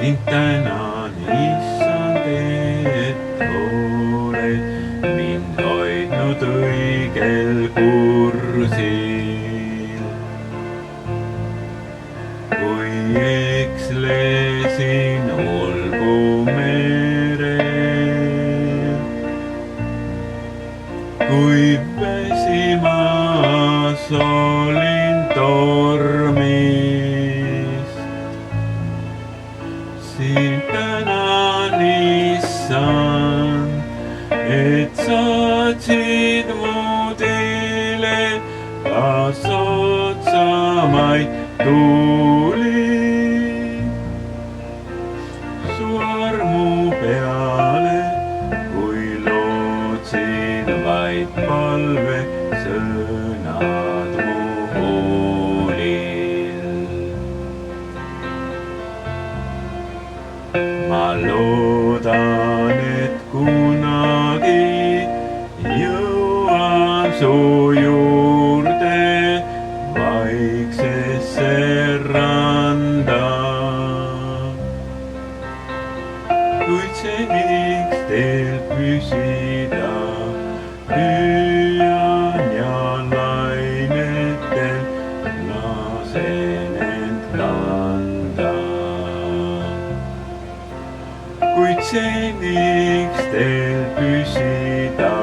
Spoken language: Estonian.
Sind tänan, issand, et oled mind hoidnud õigel kursil. Kui ekslesin olgu merel, kui väsimas olin tormis, sind tänan, issand, et saatsid mu teele kaasotsamaid tuuli. Su armu peale, kui lootsin vaid palve sõnad mu huulil. Ma loodan, et kunagi jõuan su juurde vaiksesse randa. Kuid seniks teel püsida püüan ja lainetel lasen end kanda. Kuid seniks teel püsida